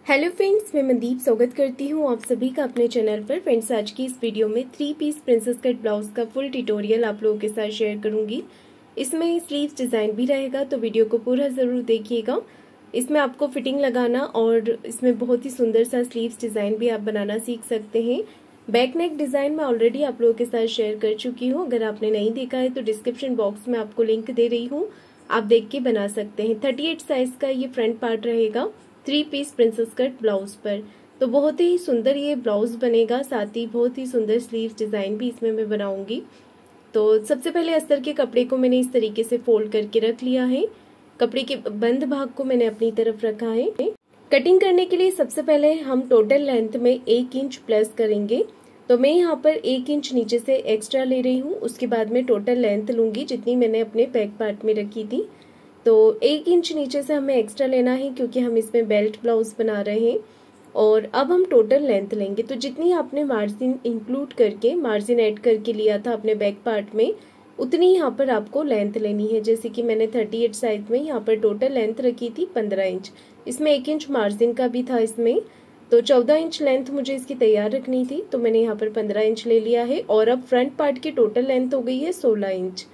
Hello friends, मैं मनदीप स्वागत करती हूँ आप सभी का अपने चैनल पर। फ्रेंड्स, आज की इस वीडियो में 3 पीस प्रिंसेस कट ब्लाउज का फुल ट्यूटोरियल आप लोगों के साथ शेयर करूंगी। इसमें स्लीव्स डिज़ाइन भी रहेगा, तो वीडियो को पूरा ज़रूर देखिएगा। इसमें आपको फिटिंग लगाना और इसमें बहुत ही सुंदर सा स्लीव्स डिज़ाइन भी आप बनाना सीख सकते हैं। बैक नेक डिज़ाइन मैं ऑलरेडी आप लोगों के साथ शेयर कर चुकी हूँ। अगर आपने नहीं देखा है तो डिस्क्रिप्शन बॉक्स में आपको लिंक दे रही हूँ, आप देख के बना सकते हैं। 38 साइज का ये फ्रंट पार्ट रहेगा 3 पीस प्रिंसेस कट ब्लाउज पर। तो बहुत ही सुंदर ये ब्लाउज बनेगा, साथ ही बहुत ही सुंदर स्लीव्स डिजाइन भी इसमें मैं बनाऊंगी। तो सबसे पहले अस्तर के कपड़े को मैंने इस तरीके से फोल्ड करके रख लिया है। कपड़े के बंद भाग को मैंने अपनी तरफ रखा है। कटिंग करने के लिए सबसे पहले हम टोटल लेंथ में 1 इंच प्लस करेंगे। तो मैं यहाँ पर 1 इंच नीचे से एक्स्ट्रा ले रही हूँ। उसके बाद में टोटल लेंथ लूंगी जितनी मैंने अपने बैक पार्ट में रखी थी। तो 1 इंच नीचे से हमें एक्स्ट्रा लेना है क्योंकि हम इसमें बेल्ट ब्लाउज बना रहे हैं। और अब हम टोटल लेंथ लेंगे, तो जितनी आपने मार्जिन इंक्लूड करके मार्जिन ऐड करके लिया था अपने बैक पार्ट में, उतनी यहाँ पर आपको लेंथ लेनी है। जैसे कि मैंने 38 साइज में यहाँ पर टोटल लेंथ रखी थी 15 इंच। इसमें 1 इंच मार्जिन का भी था इसमें, तो 14 इंच लेंथ मुझे इसकी तैयार रखनी थी। तो मैंने यहाँ पर 15 इंच ले लिया है। और अब फ्रंट पार्ट की टोटल लेंथ हो गई है 16 इंच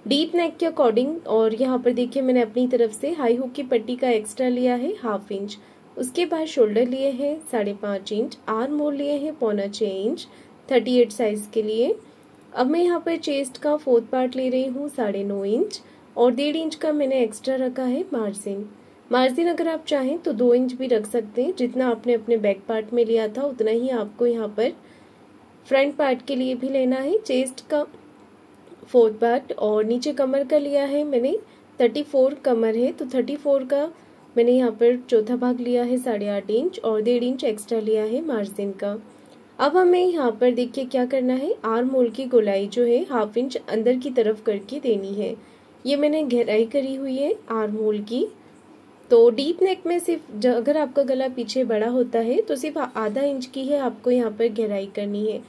डीप नेक के अकॉर्डिंग। और यहाँ पर देखिए मैंने अपनी तरफ से हाई हुक की पट्टी का एक्स्ट्रा लिया है 1/2 इंच। उसके बाद शोल्डर लिए हैं 5.5 इंच, आर्म होल लिए हैं 4.25 इंच 38 साइज के लिए। अब मैं यहाँ पर चेस्ट का 4th पार्ट ले रही हूँ 9.5 इंच, और 1.5 इंच का मैंने एक्स्ट्रा रखा है मार्जिन अगर आप चाहें तो 2 इंच भी रख सकते हैं। जितना आपने अपने बैक पार्ट में लिया था उतना ही आपको यहाँ पर फ्रंट पार्ट के लिए भी लेना है। चेस्ट का 4th पार्ट और नीचे कमर का लिया है मैंने 34 कमर है, तो 34 का मैंने यहाँ पर चौथा भाग लिया है 8.5 इंच, और 1.5 इंच एक्स्ट्रा लिया है मार्जिन का। अब हमें यहाँ पर देखिए क्या करना है, आर्म होल की गोलाई जो है 1/2 इंच अंदर की तरफ करके देनी है। ये मैंने गहराई करी हुई है आर्म होल की। तो डीप नेक में सिर्फ अगर आपका गला पीछे बड़ा होता है तो सिर्फ आधा इंच की है आपको यहाँ पर गहराई करनी है।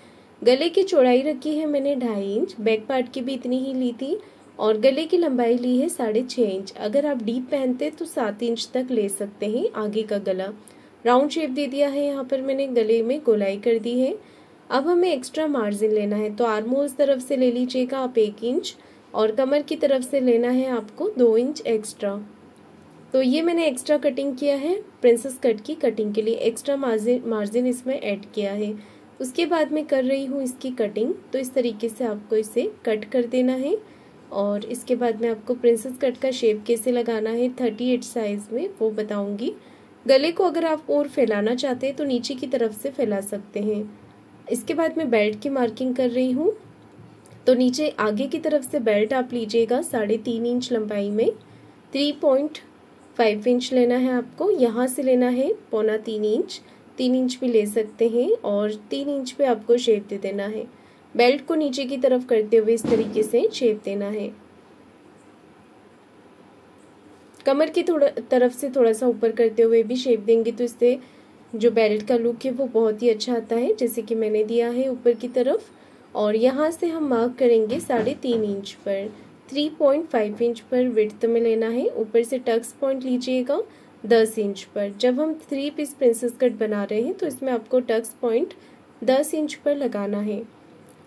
गले की चौड़ाई रखी है मैंने 2.5 इंच, बैक पार्ट की भी इतनी ही ली थी, और गले की लंबाई ली है 6.5 इंच। अगर आप डीप पहनते तो 7 इंच तक ले सकते हैं आगे का गला। राउंड शेप दे दिया है, यहाँ पर मैंने गले में गोलाई कर दी है। अब हमें एक्स्ट्रा मार्जिन लेना है, तो आर्म होल तरफ से ले लीजिएगा आप 1 इंच, और कमर की तरफ से लेना है आपको 2 इंच एक्स्ट्रा। तो ये मैंने एक्स्ट्रा कटिंग किया है प्रिंसेस कट की कटिंग के लिए, एक्स्ट्रा मार्जिन इसमें ऐड किया है। उसके बाद मैं कर रही हूँ इसकी कटिंग। तो इस तरीके से आपको इसे कट कर देना है, और इसके बाद मैं आपको प्रिंसेस कट का शेप कैसे लगाना है 38 साइज में वो बताऊंगी। गले को अगर आप और फैलाना चाहते हैं तो नीचे की तरफ से फैला सकते हैं। इसके बाद मैं बेल्ट की मार्किंग कर रही हूँ। तो नीचे आगे की तरफ से बेल्ट आप लीजिएगा 3.5 इंच लंबाई में, 3.5 इंच लेना है आपको। यहाँ से लेना है 2.25 इंच, 3 इंच भी ले सकते हैं, और 3 इंच पे आपको शेप दे देना है। बेल्ट को नीचे की तरफ करते हुए इस तरीके से शेप देना है। कमर की तरफ से थोड़ा सा ऊपर करते हुए भी शेप देंगे, तो इससे जो बेल्ट का लुक है वो बहुत ही अच्छा आता है, जैसे कि मैंने दिया है ऊपर की तरफ। और यहाँ से हम मार्क करेंगे 3.5 इंच पर, 3.5 इंच पर विड्थ में लेना है। ऊपर से टक्स पॉइंट लीजिएगा 10 इंच पर। जब हम 3 पीस प्रिंसेस कट बना रहे हैं तो इसमें आपको टक्स पॉइंट 10 इंच पर लगाना है।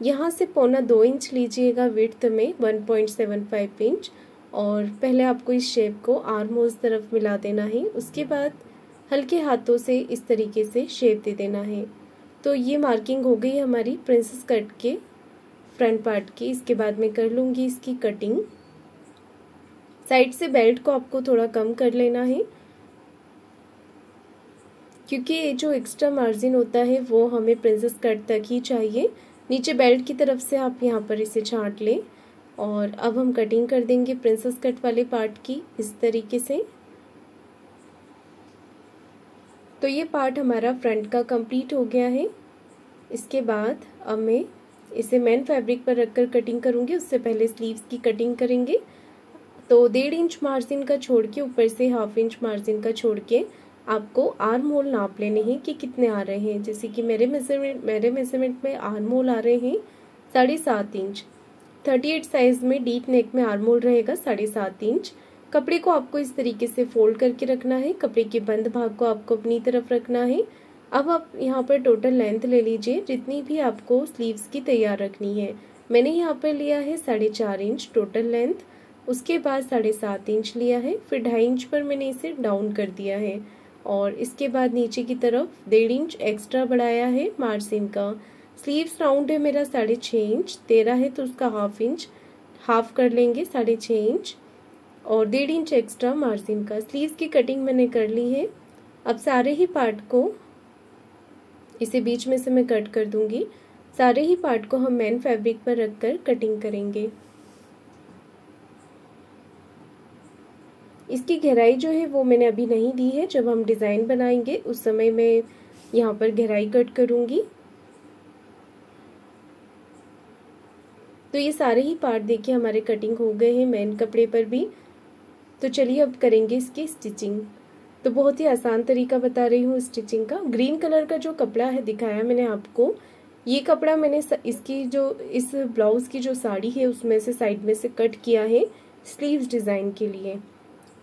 यहाँ से 1.25 इंच लीजिएगा विड्थ में, 1.75 इंच, और पहले आपको इस शेप को आर्म होल तरफ मिला देना है। उसके बाद हल्के हाथों से इस तरीके से शेप दे देना है। तो ये मार्किंग हो गई हमारी प्रिंसेस कट के फ्रंट पार्ट की। इसके बाद मैं कर लूँगी इसकी कटिंग। साइड से बेल्ट को आपको थोड़ा कम कर लेना है, क्योंकि ये जो एक्स्ट्रा मार्जिन होता है वो हमें प्रिंसेस कट तक ही चाहिए। नीचे बेल्ट की तरफ से आप यहाँ पर इसे छांट लें। और अब हम कटिंग कर देंगे प्रिंसेस कट वाले पार्ट की इस तरीके से। तो ये पार्ट हमारा फ्रंट का कंप्लीट हो गया है। इसके बाद अब मैं इसे मेन फैब्रिक पर रखकर कटिंग करूँगी। उससे पहले स्लीव्स की कटिंग करेंगे। तो 1.5 इंच मार्जिन का छोड़ के ऊपर से 1/2 इंच मार्जिन का छोड़ के आपको आर्म होल नाप लेने हैं कि कितने आ रहे हैं। जैसे कि मेरे मेजरमेंट में आर्म होल आ रहे हैं 7.5 इंच। 38 साइज में डीप नेक में आर्म होल रहेगा 7.5 इंच। कपड़े को आपको इस तरीके से फोल्ड करके रखना है। कपड़े के बंद भाग को आपको अपनी तरफ रखना है। अब आप यहाँ पर टोटल लेंथ ले लीजिए जितनी भी आपको स्लीव्स की तैयार रखनी है। मैंने यहाँ पर लिया है 4.5 इंच टोटल लेंथ, उसके बाद 7.5 इंच लिया है, फिर 2.5 इंच पर मैंने इसे डाउन कर दिया है और इसके बाद नीचे की तरफ 1.5 इंच एक्स्ट्रा बढ़ाया है मार्जिन का। स्लीव्स राउंड है मेरा 6.5 इंच, 13 है तो उसका हाफ इंच हाफ कर लेंगे 6.5 इंच और 1.5 इंच एक्स्ट्रा मार्जिन का। स्लीव्स की कटिंग मैंने कर ली है। अब सारे ही पार्ट को इसे बीच में से मैं कट कर दूंगी। सारे ही पार्ट को हम मेन फैब्रिक पर रखकर कटिंग करेंगे। इसकी गहराई जो है वो मैंने अभी नहीं दी है, जब हम डिजाइन बनाएंगे उस समय मैं यहाँ पर गहराई कट करूंगी। तो ये सारे ही पार्ट देखिए हमारे कटिंग हो गए हैं मेन कपड़े पर भी। तो चलिए अब करेंगे इसकी स्टिचिंग। तो बहुत ही आसान तरीका बता रही हूँ स्टिचिंग का। ग्रीन कलर का जो कपड़ा है दिखाया मैंने आपको, ये कपड़ा मैंने इसकी जो इस ब्लाउज की जो साड़ी है उसमें से साइड में से कट किया है स्लीव्स डिजाइन के लिए।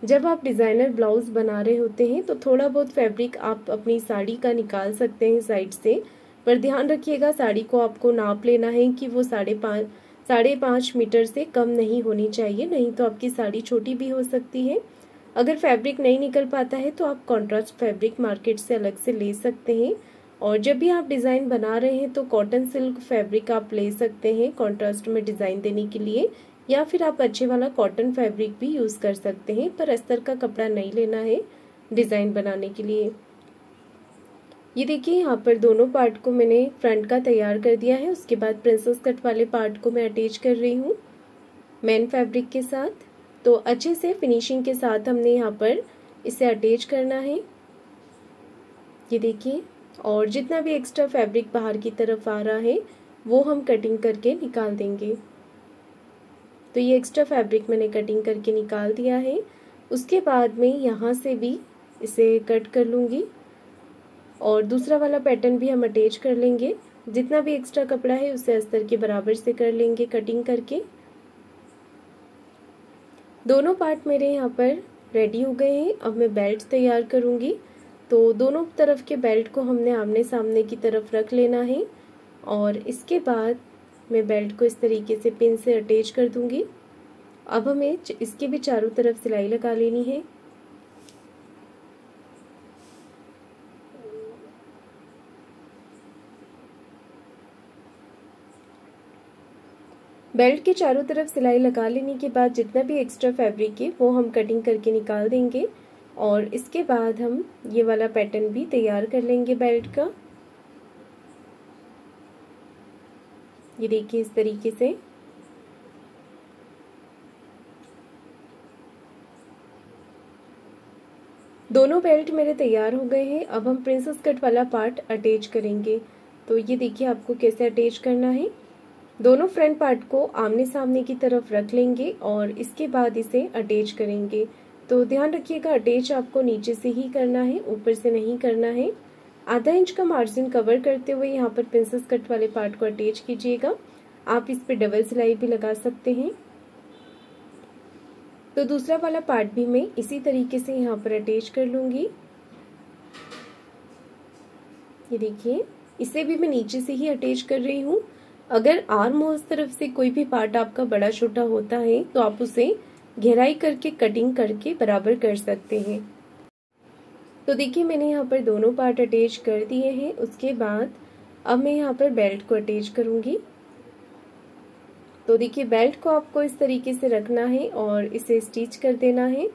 जब आप डिजाइनर ब्लाउज बना रहे होते हैं तो थोड़ा बहुत फैब्रिक आप अपनी साड़ी का निकाल सकते हैं साइड से, पर ध्यान रखिएगा साड़ी को आपको नाप लेना है कि वो 5.5 मीटर से कम नहीं होनी चाहिए, नहीं तो आपकी साड़ी छोटी भी हो सकती है। अगर फैब्रिक नहीं निकल पाता है तो आप कॉन्ट्रास्ट फैब्रिक मार्केट से अलग से ले सकते हैं। और जब भी आप डिज़ाइन बना रहे हैं तो कॉटन सिल्क फैब्रिक आप ले सकते हैं कॉन्ट्रास्ट में डिज़ाइन देने के लिए, या फिर आप अच्छे वाला कॉटन फैब्रिक भी यूज़ कर सकते हैं, पर अस्तर का कपड़ा नहीं लेना है डिज़ाइन बनाने के लिए। ये देखिए यहाँ पर दोनों पार्ट को मैंने फ्रंट का तैयार कर दिया है। उसके बाद प्रिंसेस कट वाले पार्ट को मैं अटैच कर रही हूँ मेन फैब्रिक के साथ। तो अच्छे से फिनिशिंग के साथ हमने यहाँ पर इसे अटैच करना है, ये देखिए। और जितना भी एक्स्ट्रा फैब्रिक बाहर की तरफ आ रहा है वो हम कटिंग करके निकाल देंगे। तो ये एक्स्ट्रा फैब्रिक मैंने कटिंग करके निकाल दिया है। उसके बाद में यहाँ से भी इसे कट कर लूँगी और दूसरा वाला पैटर्न भी हम अटैच कर लेंगे। जितना भी एक्स्ट्रा कपड़ा है उसे अस्तर के बराबर से कर लेंगे कटिंग करके। दोनों पार्ट मेरे यहाँ पर रेडी हो गए हैं। अब मैं बेल्ट तैयार करूँगी। तो दोनों तरफ के बेल्ट को हमने आमने सामने की तरफ रख लेना है और इसके बाद मैं बेल्ट को इस तरीके से पिन से अटैच कर दूंगी। अब हमें इसके भी चारों तरफ सिलाई लगा लेनी है। बेल्ट के चारों तरफ सिलाई लगा लेने के बाद जितना भी एक्स्ट्रा फैब्रिक है वो हम कटिंग करके निकाल देंगे और इसके बाद हम ये वाला पैटर्न भी तैयार कर लेंगे बेल्ट का। ये देखिए इस तरीके से। दोनों बेल्ट मेरे तैयार हो गए हैं। अब हम प्रिंसेस कट वाला पार्ट अटैच करेंगे। तो ये देखिए आपको कैसे अटैच करना है। दोनों फ्रंट पार्ट को आमने सामने की तरफ रख लेंगे और इसके बाद इसे अटैच करेंगे। तो ध्यान रखिएगा अटैच आपको नीचे से ही करना है, ऊपर से नहीं करना है। आधा इंच का मार्जिन कवर करते हुए यहाँ पर प्रिंसेस कट वाले पार्ट को अटैच कीजिएगा। आप इस पे डबल सिलाई भी लगा सकते हैं। तो दूसरा वाला पार्ट भी मैं इसी तरीके से यहाँ पर अटैच कर लूंगी। ये देखिए इसे भी मैं नीचे से ही अटैच कर रही हूँ। अगर आर्म होल्स तरफ से कोई भी पार्ट आपका बड़ा छोटा होता है तो आप उसे गहराई करके कटिंग करके बराबर कर सकते हैं। तो देखिए मैंने यहाँ पर दोनों पार्ट अटैच कर दिए हैं। उसके बाद अब मैं यहाँ पर बेल्ट को अटैच करूंगी। तो देखिए बेल्ट को आपको इस तरीके से रखना है और इसे स्टिच कर देना है।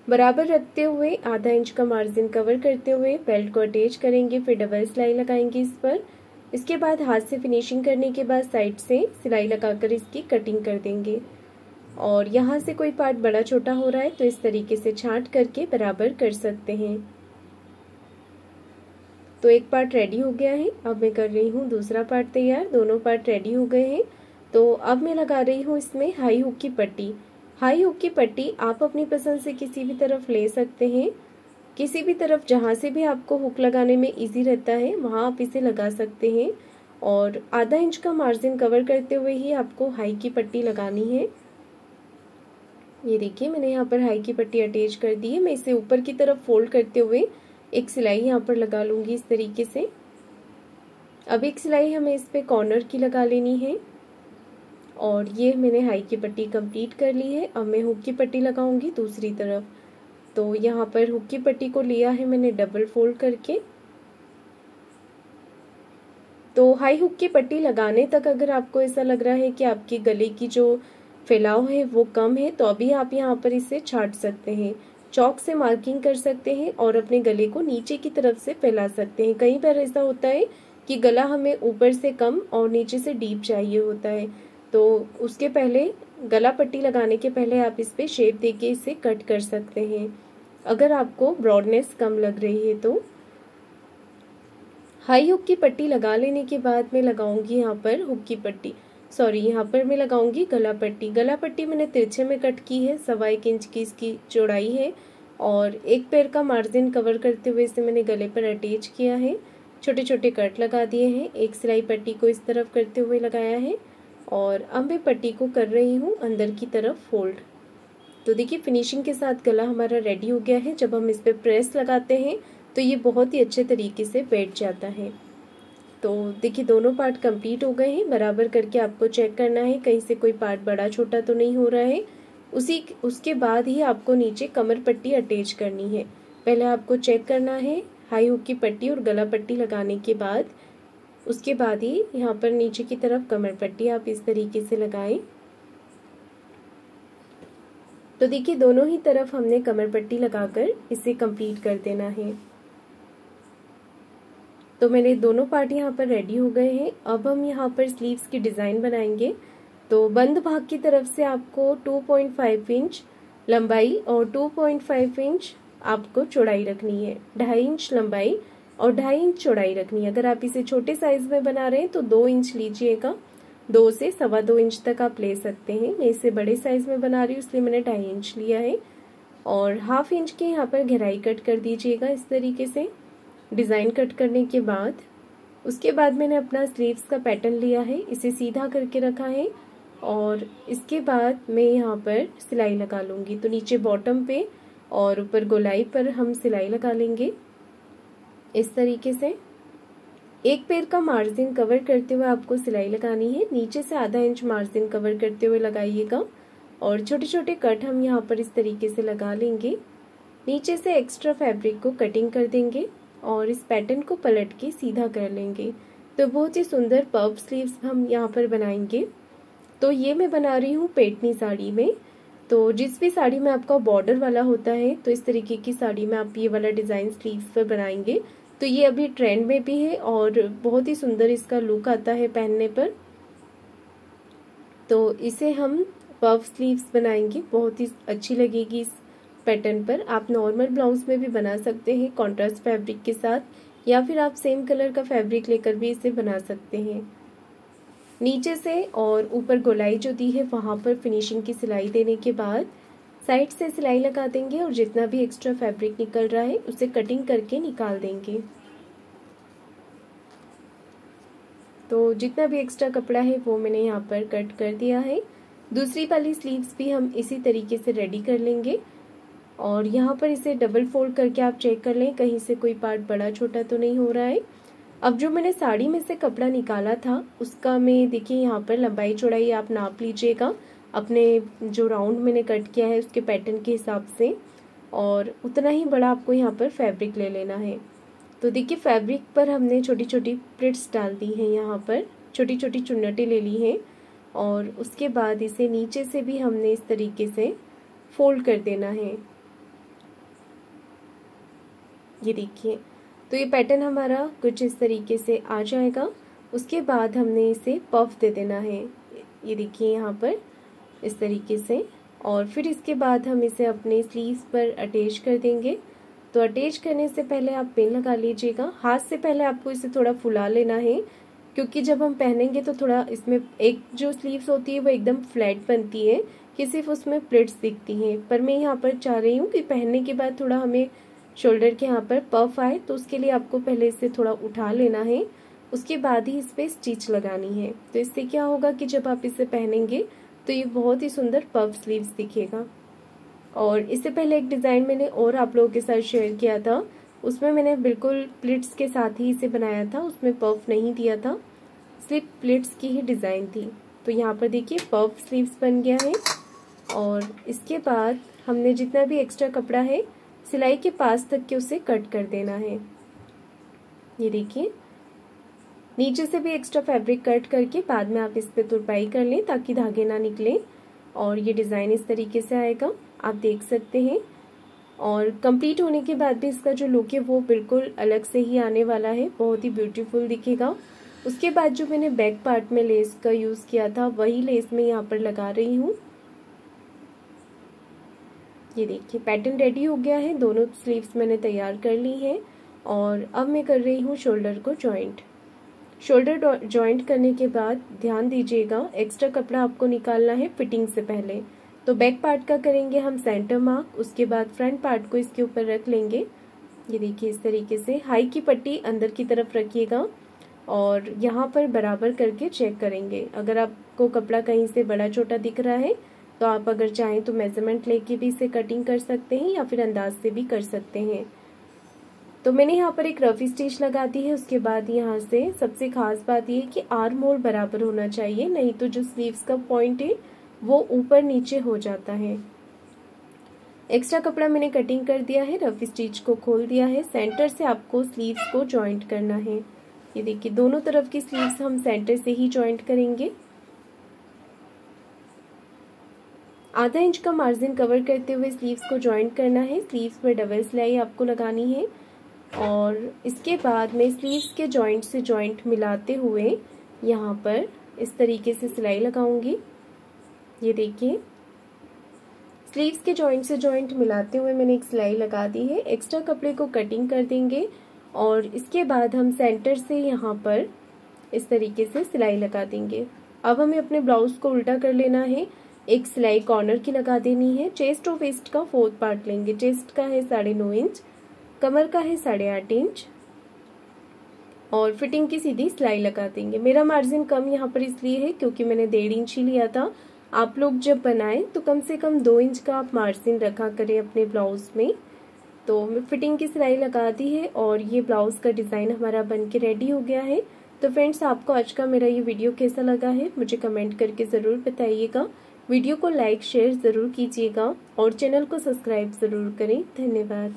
बराबर रखते हुए आधा इंच का मार्जिन कवर करते हुए बेल्ट को अटैच करेंगे, फिर डबल सिलाई लगाएंगे इस पर। इसके बाद हाथ से फिनिशिंग करने के बाद साइड से सिलाई लगाकर इसकी कटिंग कर देंगे। और यहाँ से कोई पार्ट बड़ा छोटा हो रहा है तो इस तरीके से छांट करके बराबर कर सकते हैं। तो एक पार्ट रेडी हो गया है। अब मैं कर रही हूँ दूसरा पार्ट तैयार। दोनों पार्ट रेडी हो गए हैं। तो अब मैं लगा रही हूँ इसमें हाई हुक की पट्टी। हाई हुक की पट्टी आप अपनी पसंद से किसी भी तरफ ले सकते हैं। किसी भी तरफ जहाँ से भी आपको हुक लगाने में इजी रहता है वहाँ आप इसे लगा सकते हैं। और आधा इंच का मार्जिन कवर करते हुए ही आपको हाई की पट्टी लगानी है। ये देखिए मैंने यहाँ पर हाई की पट्टी अटैच कर दी है। मैं इसे ऊपर की तरफ फोल्ड करते हुए एक सिलाई यहाँ पर लगा लूँगी इस तरीके से। अब एक सिलाई हमें इस पे कॉर्नर की लगा लेनी है और ये मैंने हाई की पट्टी कंप्लीट कर ली है। अब मैं हुक की पट्टी लगाऊंगी दूसरी तरफ। तो यहाँ पर हुक की पट्टी को लिया है मैंने डबल फोल्ड करके। तो हाई हुक की पट्टी लगाने तक अगर आपको ऐसा लग रहा है कि आपके गले की जो फैलाव है वो कम है तो अभी आप यहाँ पर इसे छाट सकते हैं, चौक से मार्किंग कर सकते हैं और अपने गले को नीचे की तरफ से फैला सकते हैं। कई बार ऐसा होता है कि गला हमें ऊपर से कम और नीचे से डीप चाहिए होता है, तो उसके पहले गला पट्टी लगाने के पहले आप इस पे शेप देके इसे कट कर सकते हैं अगर आपको ब्रॉडनेस कम लग रही है तो। हाई हुक की पट्टी लगा लेने के बाद मैं लगाऊंगी यहाँ पर हुक की पट्टी, यहाँ पर मैं लगाऊंगी गला पट्टी। गला पट्टी मैंने तिरछे में कट की है, 1.25 इंच की इसकी चौड़ाई है और एक पैर का मार्जिन कवर करते हुए इसे मैंने गले पर अटैच किया है। छोटे छोटे कट लगा दिए हैं, एक सिलाई पट्टी को इस तरफ करते हुए लगाया है और अब मैं पट्टी को कर रही हूँ अंदर की तरफ फोल्ड। तो देखिए फिनिशिंग के साथ गला हमारा रेडी हो गया है। जब हम इस पे प्रेस लगाते हैं तो ये बहुत ही अच्छे तरीके से बैठ जाता है। तो देखिए दोनों पार्ट कंप्लीट हो गए हैं। बराबर करके आपको चेक करना है कहीं से कोई पार्ट बड़ा छोटा तो नहीं हो रहा है। उसके बाद ही आपको नीचे कमर पट्टी अटैच करनी है। पहले आपको चेक करना है हाई हुक की पट्टी और गला पट्टी लगाने के बाद, उसके बाद ही यहाँ पर नीचे की तरफ कमर पट्टी आप इस तरीके से लगाएं। तो देखिए दोनों ही तरफ हमने कमर पट्टी लगाकर इसे कंप्लीट कर देना है। तो मेरे दोनों पार्ट यहाँ पर रेडी हो गए हैं। अब हम यहाँ पर स्लीव्स की डिज़ाइन बनाएंगे। तो बंद भाग की तरफ से आपको 2.5 इंच लंबाई और 2.5 इंच आपको चौड़ाई रखनी है। 2.5 इंच लंबाई और 2.5 इंच चौड़ाई रखनी है। अगर आप इसे छोटे साइज में बना रहे हैं तो 2 इंच लीजिएगा, 2 से 2.25 इंच तक आप ले सकते हैं। मैं इसे बड़े साइज में बना रही हूँ इसलिए मैंने 2.5 इंच लिया है। और 1/2 इंच की यहाँ पर गहराई कट कर दीजिएगा इस तरीके से डिज़ाइन कट करने के बाद। उसके बाद मैंने अपना स्लीव्स का पैटर्न लिया है, इसे सीधा करके रखा है और इसके बाद मैं यहाँ पर सिलाई लगा लूँगी। तो नीचे बॉटम पे और ऊपर गोलाई पर हम सिलाई लगा लेंगे इस तरीके से। एक पैर का मार्जिन कवर करते हुए आपको सिलाई लगानी है। नीचे से आधा इंच मार्जिन कवर करते हुए लगाइएगा और छोटे छोटे कट हम यहाँ पर इस तरीके से लगा लेंगे। नीचे से एक्स्ट्रा फैब्रिक को कटिंग कर देंगे और इस पैटर्न को पलट के सीधा कर लेंगे। तो बहुत ही सुंदर पफ स्लीव्स हम यहाँ पर बनाएंगे। तो ये मैं बना रही हूँ पेटनी साड़ी में। तो जिस भी साड़ी में आपका बॉर्डर वाला होता है तो इस तरीके की साड़ी में आप ये वाला डिज़ाइन स्लीव्स पर बनाएंगे। तो ये अभी ट्रेंड में भी है और बहुत ही सुंदर इसका लुक आता है पहनने पर। तो इसे हम पफ स्लीव्स बनाएंगे, बहुत ही अच्छी लगेगी इस पैटर्न पर। आप नॉर्मल ब्लाउज में भी बना सकते हैं कॉन्ट्रास्ट फैब्रिक के साथ, या फिर आप सेम कलर का फैब्रिक लेकर भी इसे बना सकते हैं। नीचे से और ऊपर गोलाई जो दी है वहां पर फिनिशिंग की सिलाई देने के बाद साइड से सिलाई लगा देंगे और जितना भी एक्स्ट्रा फैब्रिक निकल रहा है उसे कटिंग करके निकाल देंगे। तो जितना भी एक्स्ट्रा कपड़ा है वो मैंने यहाँ पर कट कर दिया है। दूसरी वाली स्लीव्स भी हम इसी तरीके से रेडी कर लेंगे और यहाँ पर इसे डबल फोल्ड करके आप चेक कर लें कहीं से कोई पार्ट बड़ा छोटा तो नहीं हो रहा है। अब जो मैंने साड़ी में से कपड़ा निकाला था उसका मैं देखिए यहाँ पर लंबाई चौड़ाई आप नाप लीजिएगा अपने जो राउंड मैंने कट किया है उसके पैटर्न के हिसाब से, और उतना ही बड़ा आपको यहाँ पर फैब्रिक ले लेना है। तो देखिए फैब्रिक पर हमने छोटी छोटी प्लिट्स डाल दी हैं, यहाँ पर छोटी छोटी चुन्नटें ले ली हैं और उसके बाद इसे नीचे से भी हमने इस तरीके से फोल्ड कर देना है। ये देखिए तो ये पैटर्न हमारा कुछ इस तरीके से आ जाएगा। उसके बाद हमने इसे पफ दे देना है, ये देखिए यहाँ पर इस तरीके से, और फिर इसके बाद हम इसे अपने स्लीव्स पर अटैच कर देंगे। तो अटैच करने से पहले आप पिन लगा लीजिएगा। हाथ से पहले आपको इसे थोड़ा फुला लेना है क्योंकि जब हम पहनेंगे तो थोड़ा इसमें एक जो स्लीव्स होती है वो एकदम फ्लैट बनती है कि सिर्फ उसमें प्लिट्स दिखती हैं, पर मैं यहाँ पर चाह रही हूँ कि पहनने के बाद थोड़ा हमें शोल्डर के यहाँ पर पफ आए, तो उसके लिए आपको पहले इसे थोड़ा उठा लेना है उसके बाद ही इस पे स्टिच लगानी है। तो इससे क्या होगा कि जब आप इसे पहनेंगे तो ये बहुत ही सुंदर पफ स्लीव्स दिखेगा। और इससे पहले एक डिज़ाइन मैंने और आप लोगों के साथ शेयर किया था, उसमें मैंने बिल्कुल प्लिट्स के साथ ही इसे बनाया था, उसमें पफ नहीं दिया था, सिर्फ प्लिट्स की ही डिज़ाइन थी। तो यहाँ पर देखिए पफ स्लीव्स बन गया है। और इसके बाद हमने जितना भी एक्स्ट्रा कपड़ा है सिलाई के पास तक के उसे कट कर देना है। ये देखिए नीचे से भी एक्स्ट्रा फैब्रिक कट करके बाद में आप इस पे तुरपाई कर लें ताकि धागे ना निकले। और ये डिज़ाइन इस तरीके से आएगा, आप देख सकते हैं। और कंप्लीट होने के बाद भी इसका जो लुक है वो बिल्कुल अलग से ही आने वाला है, बहुत ही ब्यूटीफुल दिखेगा। उसके बाद जो मैंने बैक पार्ट में लेस का यूज़ किया था वही लेस मैं यहाँ पर लगा रही हूँ। ये देखिए पैटर्न रेडी हो गया है, दोनों स्लीव्स मैंने तैयार कर ली हैं। और अब मैं कर रही हूँ शोल्डर को जॉइंट। शोल्डर जॉइंट करने के बाद ध्यान दीजिएगा एक्स्ट्रा कपड़ा आपको निकालना है फिटिंग से पहले। तो बैक पार्ट का करेंगे हम सेंटर मार्क, उसके बाद फ्रंट पार्ट को इसके ऊपर रख लेंगे। ये देखिए इस तरीके से हाई की पट्टी अंदर की तरफ रखिएगा और यहाँ पर बराबर करके चेक करेंगे। अगर आपको कपड़ा कहीं से बड़ा छोटा दिख रहा है तो आप अगर चाहें तो मेजरमेंट लेके भी इसे कटिंग कर सकते हैं या फिर अंदाज से भी कर सकते हैं। तो मैंने यहाँ पर एक रफ स्टिच लगा दी है। उसके बाद यहाँ से सबसे खास बात ये है कि आर्म होल बराबर होना चाहिए, नहीं तो जो स्लीव्स का पॉइंट है वो ऊपर नीचे हो जाता है। एक्स्ट्रा कपड़ा मैंने कटिंग कर दिया है, रफ स्टिच को खोल दिया है। सेंटर से आपको स्लीव्स को जॉइंट करना है। ये देखिए दोनों तरफ की स्लीव्स हम सेंटर से ही जॉइंट करेंगे। आधा इंच का मार्जिन कवर करते हुए स्लीव्स को जॉइंट करना है। स्लीव्स में डबल सिलाई आपको लगानी है और इसके बाद में स्लीव्स के जॉइंट से जॉइंट मिलाते हुए यहाँ पर इस तरीके से सिलाई लगाऊंगी। ये देखिए स्लीव्स के जॉइंट से जॉइंट मिलाते हुए मैंने एक सिलाई लगा दी है। एक्स्ट्रा कपड़े को कटिंग कर देंगे और इसके बाद हम सेंटर से यहाँ पर इस तरीके से सिलाई लगा देंगे। अब हमें अपने ब्लाउज को उल्टा कर लेना है, एक सिलाई कॉर्नर की लगा देनी है। चेस्ट और वेस्ट का 4th पार्ट लेंगे। चेस्ट का है 9.5 इंच, कमर का है 8.5 इंच और फिटिंग की सीधी सिलाई लगा देंगे। मेरा मार्जिन कम यहाँ पर इसलिए है क्योंकि मैंने 1.5 इंच ही लिया था। आप लोग जब बनाएं तो कम से कम 2 इंच का आप मार्जिन रखा करें अपने ब्लाउज में। तो मैं फिटिंग की सिलाई लगा दी है और ये ब्लाउज का डिज़ाइन हमारा बन के रेडी हो गया है। तो फ्रेंड्स आपको आज का मेरा ये वीडियो कैसा लगा है मुझे कमेंट करके ज़रूर बताइएगा। वीडियो को लाइक शेयर ज़रूर कीजिएगा और चैनल को सब्सक्राइब ज़रूर करें। धन्यवाद।